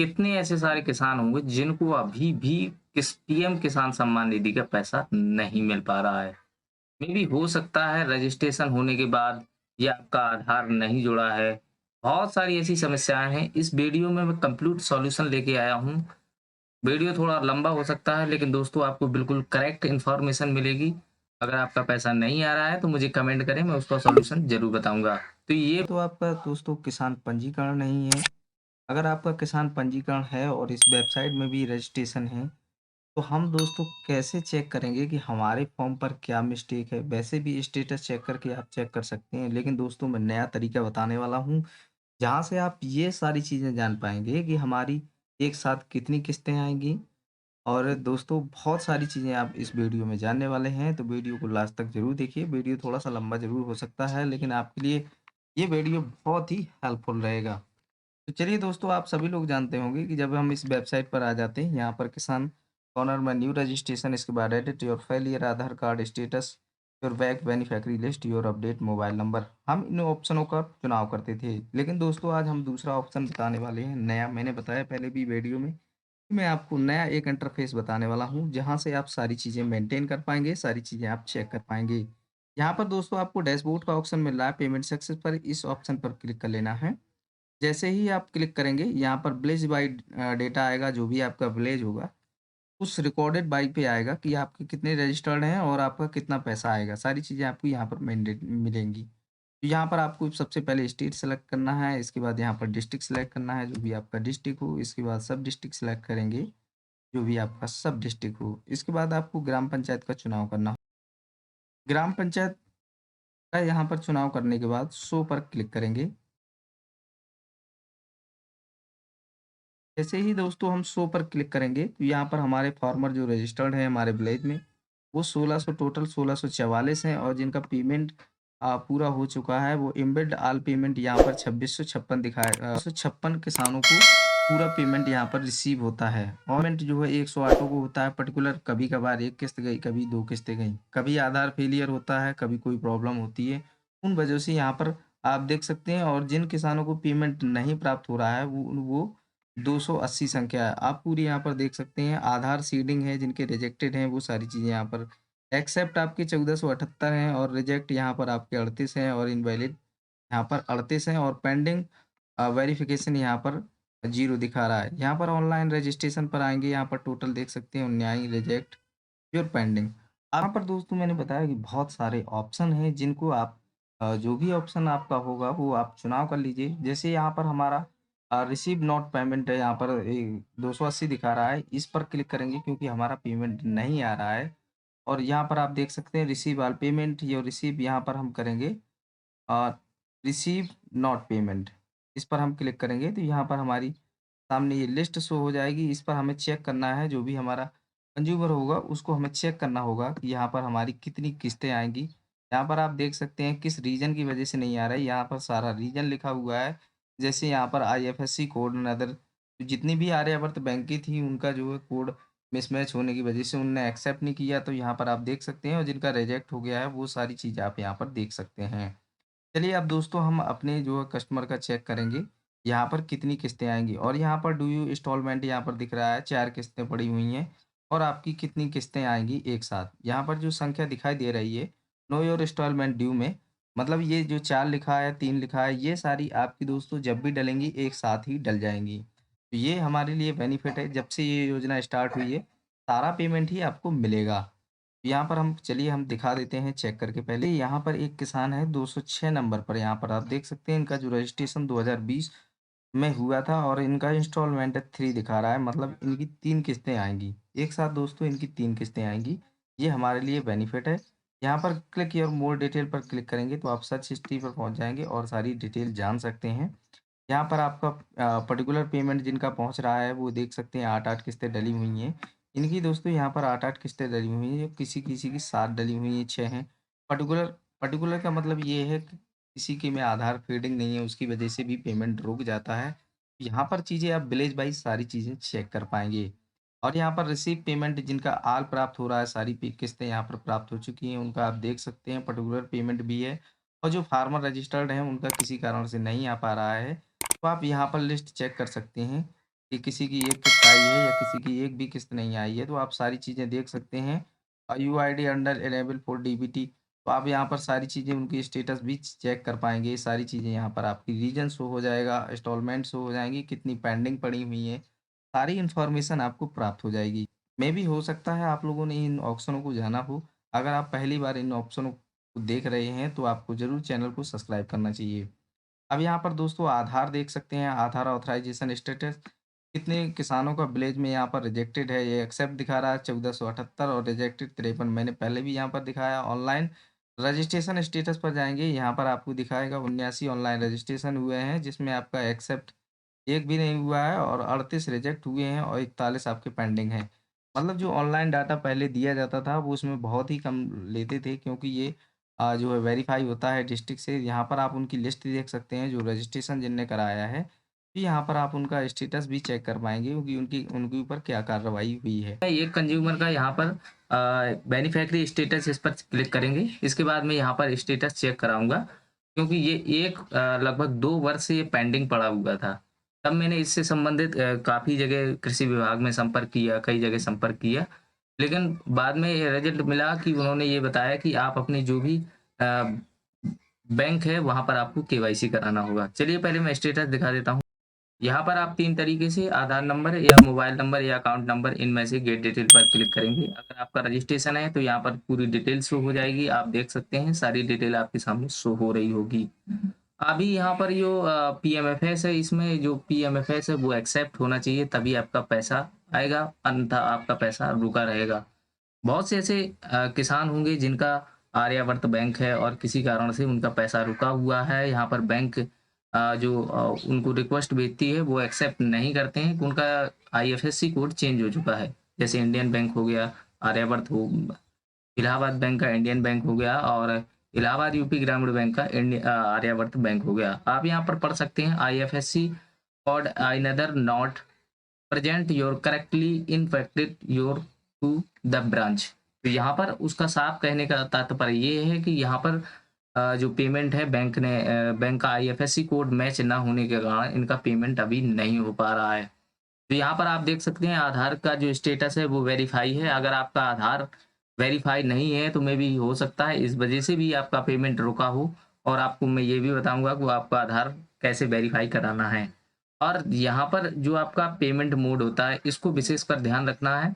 कितने ऐसे सारे किसान होंगे जिनको अभी भी पीएम किसान सम्मान निधि का पैसा नहीं मिल पा रहा है। मे बी हो सकता है रजिस्ट्रेशन होने के बाद या आपका आधार नहीं जुड़ा है। बहुत सारी ऐसी समस्याएँ हैं। इस वीडियो में मैं कंप्लीट सॉल्यूशन लेके आया हूँ। वीडियो थोड़ा लंबा हो सकता है लेकिन दोस्तों आपको बिल्कुल करेक्ट इन्फॉर्मेशन मिलेगी। अगर आपका पैसा नहीं आ रहा है तो मुझे कमेंट करें, मैं उसका सॉल्यूशन ज़रूर बताऊँगा। तो ये तो आपका दोस्तों किसान पंजीकरण नहीं है। अगर आपका किसान पंजीकरण है और इस वेबसाइट में भी रजिस्ट्रेशन है, तो हम दोस्तों कैसे चेक करेंगे कि हमारे फॉर्म पर क्या मिस्टेक है? वैसे भी स्टेटस चेक करके आप चेक कर सकते हैं, लेकिन दोस्तों मैं नया तरीका बताने वाला हूँ, जहाँ से आप ये सारी चीज़ें जान पाएँगे कि हमारी एक साथ कितनी किस्तें आएँगी। और दोस्तों बहुत सारी चीज़ें आप इस वीडियो में जानने वाले हैं, तो वीडियो को लास्ट तक ज़रूर देखिए। वीडियो थोड़ा-सा लंबा ज़रूर हो सकता है, लेकिन आपके लिए ये वीडियो बहुत ही हेल्पफुल रहेगा। तो चलिए दोस्तों, आप सभी लोग जानते होंगे कि जब हम इस वेबसाइट पर आ जाते हैं, यहाँ पर किसान कॉर्नर में न्यू रजिस्ट्रेशन, इसके बाद edit your failure, Aadhaar card status, your back beneficiary list, your update mobile number, हम इन ऑप्शनों का चुनाव करते थे। लेकिन दोस्तों आज हम दूसरा ऑप्शन बताने वाले हैं नया। मैंने बताया पहले भी वीडियो में, मैं आपको नया एक इंटरफेस बताने वाला हूँ, जहाँ से आप सारी चीज़ें मेंटेन कर पाएँगे, सारी चीज़ें आप चेक कर पाएँगे। यहाँ पर दोस्तों आपको डैशबोर्ड का ऑप्शन मिल रहा है, पेमेंट सक्सेस पर इस ऑप्शन पर क्लिक कर लेना है। जैसे ही आप क्लिक करेंगे, यहाँ पर विलेज बाय डेटा आएगा, जो भी आपका विलेज होगा, उस रिकॉर्डेड बाय पे आएगा कि आपके कितने रजिस्टर्ड हैं और आपका कितना पैसा आएगा। सारी चीज़ें आपको यहाँ पर मैंडेट मिलेंगी। तो यहाँ पर आपको सबसे पहले स्टेट सेलेक्ट करना है, इसके बाद यहाँ पर डिस्ट्रिक्ट सेलेक्ट करना है, जो भी आपका डिस्ट्रिक्ट हो, इसके बाद सब डिस्ट्रिक्ट सेलेक्ट करेंगे, जो भी आपका सब डिस्ट्रिक्ट हो। इसके बाद आपको ग्राम पंचायत का चुनाव करना हो। ग्राम पंचायत का यहाँ पर चुनाव करने के बाद शो पर क्लिक करेंगे। जैसे ही दोस्तों हम शो पर क्लिक करेंगे, तो यहाँ पर हमारे फार्मर जो रजिस्टर्ड हैं हमारे विलेज में, वो 1600 टोटल 1644 हैं, और जिनका पेमेंट पूरा हो चुका है, वो एम्बेड ऑल पेमेंट यहाँ पर 2656 दिखाएगा। 256 किसानों को पूरा पेमेंट यहाँ पर रिसीव होता है। और पेमेंट जो है 108 को होता है पर्टिकुलर, कभी कभार एक किस्त गई, कभी दो किस्तें गई, कभी आधार फेलियर होता है, कभी कोई प्रॉब्लम होती है। उन वजह से यहाँ पर आप देख सकते हैं, और जिन किसानों को पेमेंट नहीं प्राप्त हो रहा है, वो 280 संख्या है। आप पूरी यहाँ पर देख सकते हैं, आधार सीडिंग है, जिनके रिजेक्टेड हैं वो सारी चीज़ें यहाँ पर, एक्सेप्ट आपके 1478 हैं, और रिजेक्ट यहाँ पर आपके 38 हैं, और इनवैलिड यहाँ पर 38 हैं, और पेंडिंग वेरिफिकेशन यहाँ पर 0 दिखा रहा है। यहाँ पर ऑनलाइन रजिस्ट्रेशन पर आएँगे, यहाँ पर टोटल देख सकते हैं 19 रिजेक्ट, योर पेंडिंग। यहाँ पर दोस्तों मैंने बताया कि बहुत सारे ऑप्शन हैं, जिनको आप जो भी ऑप्शन आपका होगा वो आप चुनाव कर लीजिए। जैसे यहाँ पर हमारा रिसीव नॉट पेमेंट है, यहाँ पर 280 दिखा रहा है, इस पर क्लिक करेंगे क्योंकि हमारा पेमेंट नहीं आ रहा है। और यहाँ पर आप देख सकते हैं रिसीव ऑल पेमेंट, ये रिसीव यहाँ पर हम करेंगे रिसीव नॉट पेमेंट, इस पर हम क्लिक करेंगे तो यहाँ पर हमारी सामने ये लिस्ट शो हो जाएगी। इस पर हमें चेक करना है, जो भी हमारा कंज्यूमर होगा उसको हमें चेक करना होगा कि यहाँ पर हमारी कितनी किस्तें आएँगी। यहाँ पर आप देख सकते हैं किस रीज़न की वज़ह से नहीं आ रहा है, यहाँ पर सारा रीज़न लिखा हुआ है। जैसे यहाँ पर आईएफएससी कोड एंड अदर, जितनी भी आर्यावर्त बैंक की थी, उनका जो है कोड मिसमैच होने की वज़ह से उन्होंने एक्सेप्ट नहीं किया, तो यहाँ पर आप देख सकते हैं, और जिनका रिजेक्ट हो गया है वो सारी चीज़ें आप यहाँ पर देख सकते हैं। चलिए अब दोस्तों हम अपने जो है कस्टमर का चेक करेंगे, यहाँ पर कितनी किस्तें आएँगी, और यहाँ पर डू यू इंस्टॉलमेंट यहाँ पर दिख रहा है, 4 किस्तें पड़ी हुई हैं, और आपकी कितनी किस्तें आएँगी एक साथ। यहाँ पर जो संख्या दिखाई दे रही है, नो योर इंस्टॉलमेंट ड्यू में, मतलब ये जो 4 लिखा है, 3 लिखा है, ये सारी आपकी दोस्तों जब भी डलेंगी एक साथ ही डल जाएँगी। तो ये हमारे लिए बेनिफिट है, जब से ये योजना स्टार्ट हुई है, सारा पेमेंट ही आपको मिलेगा। यहाँ पर हम चलिए हम दिखा देते हैं चेक करके। पहले यहाँ पर एक किसान है 206 नंबर पर, यहाँ पर आप देख सकते हैं इनका जो रजिस्ट्रेशन 2020 में हुआ था, और इनका इंस्टॉलमेंट 3 दिखा रहा है, मतलब इनकी 3 किस्तें आएँगी। एक साथ दोस्तों इनकी 3 किस्तें आएँगी, ये हमारे लिए बेनिफिट है। यहाँ पर क्लिक योर मोर डिटेल पर क्लिक करेंगे तो आप सर्च हिस्ट्री पर पहुँच जाएँगे और सारी डिटेल जान सकते हैं। यहाँ पर आपका पर्टिकुलर पेमेंट जिनका पहुँच रहा है वो देख सकते हैं 8-8 किस्तें डली हुई हैं। इनकी दोस्तों यहाँ पर 8-8 किस्तें डली हुई हैं, किसी-किसी की 7 डली हुई हैं, 6 हैं। पर्टिकुलर पर्टिकुलर का मतलब ये है कि किसी के में आधार फीडिंग नहीं है, उसकी वजह से भी पेमेंट रुक जाता है। यहाँ पर चीज़ें आप विलेज वाइज़ सारी चीज़ें चेक कर पाएँगे। और यहाँ पर रिसीव पेमेंट जिनका आल प्राप्त हो रहा है, सारी किस्तें यहाँ पर प्राप्त हो चुकी हैं, उनका आप देख सकते हैं पर्टिकुलर पेमेंट भी है। और जो फार्मर रजिस्टर्ड हैं, उनका किसी कारण से नहीं आ पा रहा है, तो आप यहाँ पर लिस्ट चेक कर सकते हैं। कि किसी की एक किस्त आई है या किसी की एक भी किस्त नहीं आई है, तो आप सारी चीज़ें देख सकते हैं। UID under enable for DBT, तो आप यहाँ पर सारी चीज़ें उनकी स्टेटस भी चेक कर पाएँगे। ये सारी चीज़ें यहाँ पर आपकी रीजन शो हो जाएगा, इंस्टॉलमेंट शो हो जाएँगी, कितनी पेंडिंग पड़ी हुई है, सारी इन्फॉर्मेशन आपको प्राप्त हो जाएगी। मेबी हो सकता है आप लोगों ने इन ऑप्शनों को जाना हो। अगर आप पहली बार इन ऑप्शनों को देख रहे हैं, तो आपको ज़रूर चैनल को सब्सक्राइब करना चाहिए। अब यहाँ पर दोस्तों आधार देख सकते हैं, आधार ऑथराइज़ेशन स्टेटस, कितने किसानों का विलेज में यहाँ पर रिजेक्टेड है, ये एक्सेप्ट दिखा रहा है 1478 और रिजेक्टेड 53। मैंने पहले भी यहाँ पर दिखाया। ऑनलाइन रजिस्ट्रेशन स्टेटस पर जाएँगे, यहाँ पर आपको दिखाएगा 79 ऑनलाइन रजिस्ट्रेशन हुए हैं, जिसमें आपका एक्सेप्ट एक भी नहीं हुआ है और 38 रिजेक्ट हुए हैं और 41 आपके पेंडिंग हैं। मतलब जो ऑनलाइन डाटा पहले दिया जाता था, वो उसमें बहुत ही कम लेते थे, क्योंकि ये जो है वेरीफ़ाई होता है डिस्ट्रिक्ट से। यहाँ पर आप उनकी लिस्ट देख सकते हैं, जो रजिस्ट्रेशन जिनने कराया है। तो यहाँ पर आप उनका स्टेटस भी चेक कर पाएँगे, क्योंकि उनकी उनके ऊपर क्या कार्रवाई हुई है। ये कंज्यूमर का यहाँ पर बेनिफिशियरी स्टेटस, इस पर क्लिक करेंगे। इसके बाद मैं यहाँ पर स्टेटस चेक कराऊँगा, क्योंकि ये लगभग 2 वर्ष से ये पेंडिंग पड़ा हुआ था। तब मैंने इससे संबंधित काफ़ी जगह कृषि विभाग में संपर्क किया, कई जगह संपर्क किया। लेकिन बाद में ये रिज़ल्ट मिला कि उन्होंने ये बताया कि आप अपनी जो भी बैंक है, वहाँ पर आपको केवाईसी कराना होगा। चलिए पहले मैं स्टेटस दिखा देता हूँ। यहाँ पर आप 3 तरीके से आधार नंबर या मोबाइल नंबर या अकाउंट नंबर, इनमें से गेट डिटेल पर क्लिक करेंगे। अगर आपका रजिस्ट्रेशन है तो यहाँ पर पूरी डिटेल शो हो जाएगी। आप देख सकते हैं सारी डिटेल आपके सामने शो हो रही होगी। अभी यहाँ पर जो पीएमएफएस है, इसमें जो पीएमएफएस है वो एक्सेप्ट होना चाहिए, तभी आपका पैसा आएगा, अन्यथा आपका पैसा रुका रहेगा। बहुत से ऐसे किसान होंगे जिनका आर्यावर्त बैंक है और किसी कारण से उनका पैसा रुका हुआ है। यहाँ पर बैंक जो उनको रिक्वेस्ट भेजती है वो एक्सेप्ट नहीं करते हैं कि उनका आईएफएससी कोड चेंज हो चुका है। जैसे इंडियन बैंक हो गया, आर्यावर्त हो, इलाहाबाद बैंक का इंडियन बैंक हो गया और इलाहाबाद यूपी ग्रामीण बैंक का आर्यावर्त बैंक हो गया। आप यहाँ पर पढ़ सकते हैं IFSC code either not present your correctly infected your to the branch. तो यहाँ पर उसका साफ कहने का तात्पर्य ये है कि यहाँ पर जो पेमेंट है, बैंक का आईएफएससी कोड मैच ना होने के कारण इनका पेमेंट अभी नहीं हो पा रहा है। तो यहाँ पर आप देख सकते हैं आधार का जो स्टेटस है वो वेरीफाई है। अगर आपका आधार वेरीफाई नहीं है तो मे बी हो सकता है इस वजह से भी आपका पेमेंट रुका हो। और आपको मैं ये भी बताऊंगा कि आपका आधार कैसे वेरीफाई कराना है। और यहाँ पर जो आपका पेमेंट मोड होता है, इसको विशेषकर ध्यान रखना है,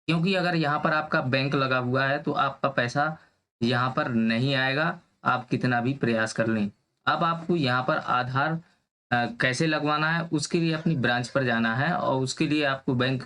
क्योंकि अगर यहाँ पर आपका बैंक लगा हुआ है तो आपका पैसा यहाँ पर नहीं आएगा, आप कितना भी प्रयास कर लें। अब आपको यहाँ पर आधार कैसे लगवाना है, उसके लिए अपनी ब्रांच पर जाना है और उसके लिए आपको बैंक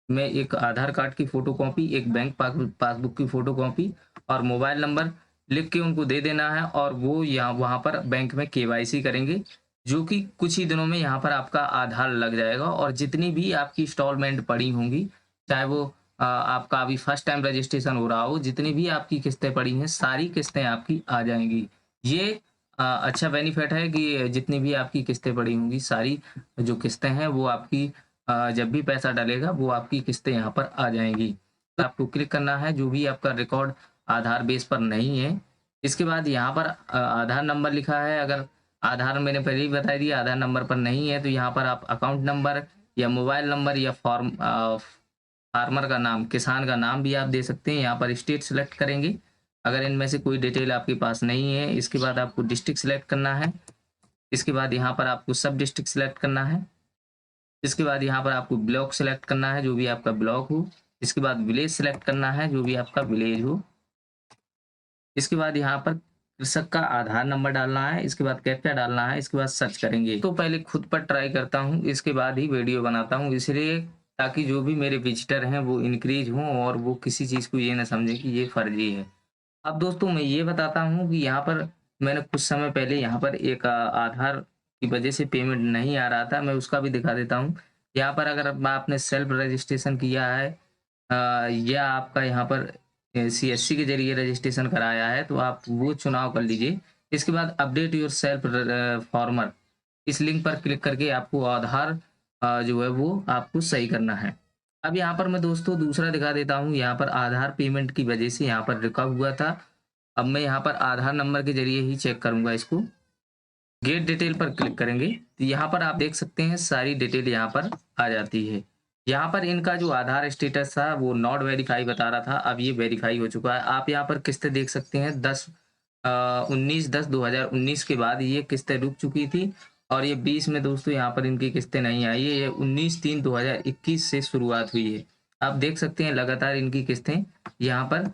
में एक आधार कार्ड की फ़ोटोकॉपी, एक बैंक पासबुक की फ़ोटोकॉपी और मोबाइल नंबर लिख के उनको दे देना है और वो यहाँ वहाँ पर बैंक में केवाईसी करेंगे, जो कि कुछ ही दिनों में यहाँ पर आपका आधार लग जाएगा और जितनी भी आपकी इंस्टॉलमेंट पड़ी होंगी, चाहे वो आपका अभी फर्स्ट टाइम रजिस्ट्रेशन हो रहा हो, जितनी भी आपकी किस्तें पड़ी हैं, सारी किस्तें आपकी आ जाएँगी। ये अच्छा बेनिफिट है कि जितनी भी आपकी किस्तें पड़ी होंगी, सारी जो किस्तें हैं वो आपकी जब भी पैसा डलेगा वो आपकी किस्तें यहाँ पर आ जाएँगी। तो आपको क्लिक करना है जो भी आपका रिकॉर्ड आधार बेस पर नहीं है। इसके बाद यहाँ पर आधार नंबर लिखा है, अगर आधार मैंने पहले ही बता दिया आधार नंबर पर नहीं है तो यहाँ पर आप अकाउंट नंबर या मोबाइल नंबर या फार्मर का नाम, किसान का नाम भी आप दे सकते हैं। यहाँ पर स्टेट सिलेक्ट करेंगे अगर इनमें से कोई डिटेल आपके पास नहीं है। इसके बाद आपको डिस्ट्रिक्ट सिलेक्ट करना है। इसके बाद यहाँ पर आपको सब डिस्ट्रिक्ट सिलेक्ट करना है। इसके बाद यहाँ पर आपको ब्लॉक सिलेक्ट करना है, जो भी आपका ब्लॉक हो। इसके बाद विलेज सिलेक्ट करना है, जो भी आपका विलेज हो। इसके बाद यहाँ पर कृषक का आधार नंबर डालना है। इसके बाद कैप्चा डालना है। इसके बाद सर्च करेंगे। तो पहले खुद पर ट्राई करता हूँ, इसके बाद ही वीडियो बनाता हूँ, इसलिए ताकि जो भी मेरे विजिटर हैं वो इंक्रीज हों और वो किसी चीज़ को ये ना समझें कि ये फर्जी है। अब दोस्तों मैं ये बताता हूँ कि यहाँ पर मैंने कुछ समय पहले यहाँ पर एक आधार की वजह से पेमेंट नहीं आ रहा था, मैं उसका भी दिखा देता हूँ। यहाँ पर अगर आपने सेल्फ रजिस्ट्रेशन किया है या आपका यहाँ पर सीएससी के जरिए रजिस्ट्रेशन कराया है तो आप वो चुनाव कर लीजिए। इसके बाद अपडेट योर सेल्फ फॉर्मर, इस लिंक पर क्लिक करके आपको आधार जो है वो आपको सही करना है। अब यहाँ पर मैं दोस्तों दूसरा दिखा देता हूँ। यहाँ पर आधार पेमेंट की वजह से यहाँ पर रुका हुआ था। अब मैं यहाँ पर आधार नंबर के जरिए ही चेक करूँगा इसको। गेट डिटेल पर क्लिक करेंगे तो यहाँ पर आप देख सकते हैं सारी डिटेल यहाँ पर आ जाती है। यहाँ पर इनका जो आधार स्टेटस था वो नॉट वेरीफाई बता रहा था, अब ये वेरीफाई हो चुका है। आप यहाँ पर किस्तें देख सकते हैं 19/10/2019 के बाद ये किस्तें रुक चुकी थी और ये 20 में दोस्तों यहाँ पर इनकी किस्तें नहीं आई है। ये 19/3/2021 से शुरुआत हुई है। आप देख सकते हैं लगातार इनकी किस्तें यहाँ पर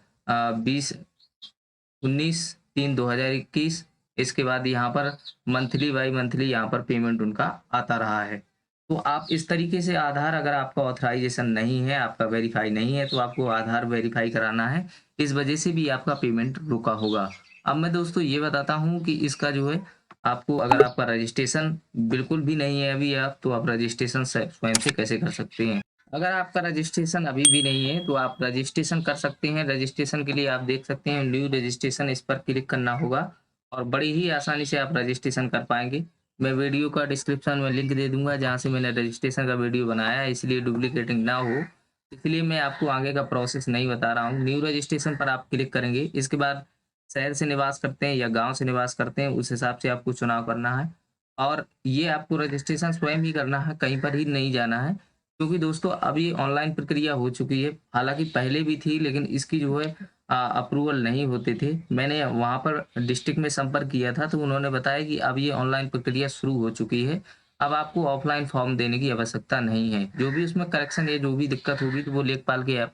19/3/2021 इसके बाद यहाँ पर मंथली बाय मंथली यहाँ पर पेमेंट उनका आता रहा है। तो आप इस तरीके से आधार अगर आपका ऑथराइजेशन नहीं है, आपका वेरीफाई नहीं है, तो आपको आधार वेरीफाई कराना है। इस वजह से भी आपका पेमेंट रुका होगा। अब मैं दोस्तों ये बताता हूँ कि इसका जो है आपको अगर आपका रजिस्ट्रेशन बिल्कुल भी नहीं है अभी आप, तो आप रजिस्ट्रेशन स्वयं से कैसे कर सकते हैं। अगर आपका रजिस्ट्रेशन अभी भी नहीं है तो आप रजिस्ट्रेशन कर सकते हैं। रजिस्ट्रेशन के लिए आप देख सकते हैं न्यू रजिस्ट्रेशन, इस पर क्लिक करना होगा और बड़ी ही आसानी से आप रजिस्ट्रेशन कर पाएंगे। मैं वीडियो का डिस्क्रिप्शन में लिंक दे दूंगा जहां से मैंने रजिस्ट्रेशन का वीडियो बनाया है, इसलिए डुप्लीकेटिंग ना हो, इसलिए मैं आपको आगे का प्रोसेस नहीं बता रहा हूँ। न्यू रजिस्ट्रेशन पर आप क्लिक करेंगे। इसके बाद शहर से निवास करते हैं या गाँव से निवास करते हैं उस हिसाब से आपको चुनाव करना है और ये आपको रजिस्ट्रेशन स्वयं ही करना है, कहीं पर ही नहीं जाना है। क्योंकि दोस्तों अब ये ऑनलाइन प्रक्रिया हो चुकी है, हालांकि पहले भी थी लेकिन इसकी जो है अप्रूवल नहीं होते थे। मैंने वहाँ पर डिस्ट्रिक्ट में संपर्क किया था तो उन्होंने बताया कि अब ये ऑनलाइन प्रक्रिया शुरू हो चुकी है, अब आपको ऑफलाइन फॉर्म देने की आवश्यकता नहीं है। जो भी उसमें करेक्शन या जो भी दिक्कत होगी तो वो लेखपाल के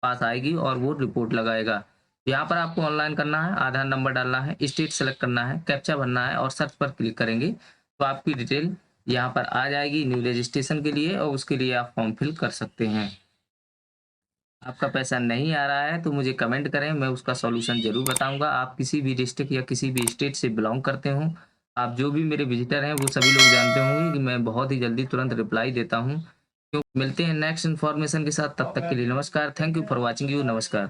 पास आएगी और वो रिपोर्ट लगाएगा। यहाँ पर आपको ऑनलाइन करना है, आधार नंबर डालना है, स्टेट सेलेक्ट करना है, कैप्चा भरना है और सर्च पर क्लिक करेंगे तो आपकी डिटेल यहाँ पर आ जाएगी न्यू रजिस्ट्रेशन के लिए और उसके लिए आप फॉर्म फिल कर सकते हैं। आपका पैसा नहीं आ रहा है तो मुझे कमेंट करें, मैं उसका सॉल्यूशन ज़रूर बताऊंगा। आप किसी भी डिस्ट्रिक्ट या किसी भी स्टेट से बिलोंग करते हो, आप जो भी मेरे विजिटर हैं वो सभी लोग जानते होंगे कि मैं बहुत ही जल्दी तुरंत रिप्लाई देता हूं। तो मिलते हैं नेक्स्ट इन्फॉर्मेशन के साथ, तब तक के लिए नमस्कार। Thank you for watching you. नमस्कार।